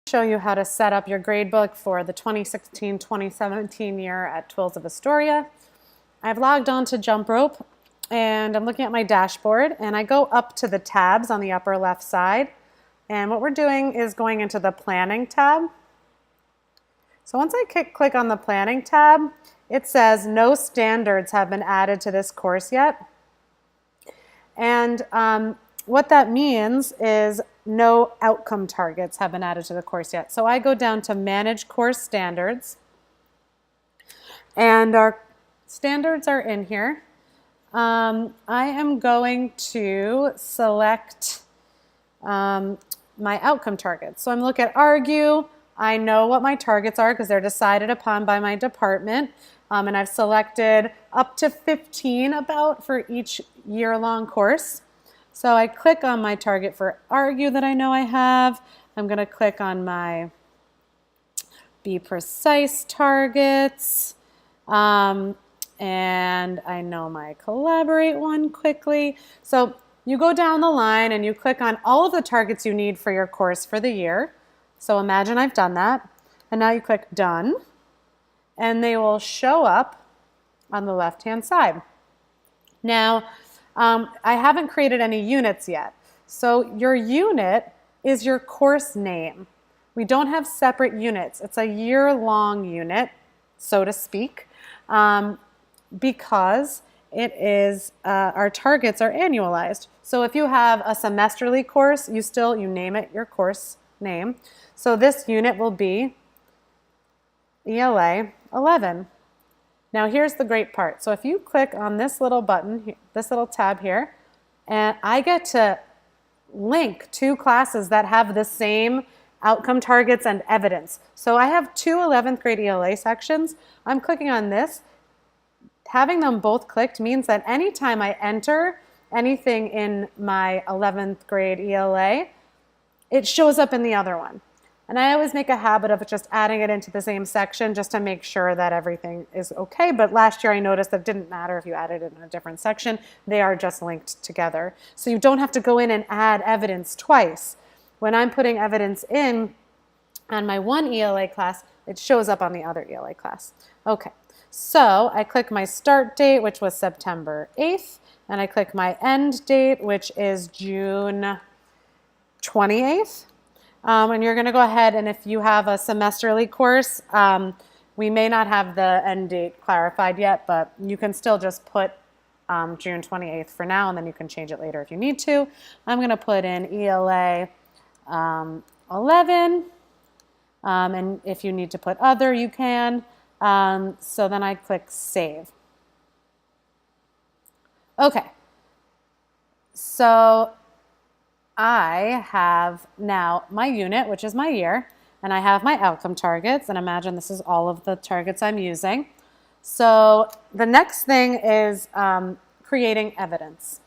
Show you how to set up your gradebook for the 2016-2017 year at TYWLS of Astoria. I've logged on to jumprope and I'm looking at my dashboard, and I go up to the tabs on the upper left side, and what we're doing is going into the planning tab. So once I click on the planning tab, it says no standards have been added to this course yet. And what that means is no outcome targets have been added to the course yet. So I go down to Manage Course Standards, and our standards are in here. I am going to select my outcome targets. So I'm looking at Argue. I know what my targets are because they're decided upon by my department. And I've selected up to 15 about for each year-long course. So I click on my target for Argue that I know I have. I'm going to click on my Be Precise targets. And I know my Collaborate one quickly. So you go down the line and you click on all of the targets you need for your course for the year. So imagine I've done that. And now you click Done. And they will show up on the left-hand side. Now, I haven't created any units yet. So your unit is your course name. We don't have separate units. It's a year-long unit, so to speak, because it is our targets are annualized. So if you have a semesterly course, you name it your course name. So this unit will be ELA 11. Now here's the great part. So if you click on this little button, this little tab here, and I get to link two classes that have the same outcome targets and evidence. So I have two 11th grade ELA sections. I'm clicking on this. Having them both clicked means that anytime I enter anything in my 11th grade ELA, it shows up in the other one. And I always make a habit of just adding it into the same section just to make sure that everything is okay. But last year I noticed that it didn't matter if you added it in a different section. They are just linked together. So you don't have to go in and add evidence twice. When I'm putting evidence in on my one ELA class, it shows up on the other ELA class. Okay, so I click my start date, which was September 8th, and I click my end date, which is June 28th. And you're going to go ahead, and if you have a semesterly course, we may not have the end date clarified yet, but you can still just put June 28th for now, and then you can change it later if you need to. I'm going to put in ELA 11, and if you need to put other, you can. So then I click Save. Okay, so I have now my unit, which is my year, and I have my outcome targets, and imagine this is all of the targets I'm using. So the next thing is creating evidence.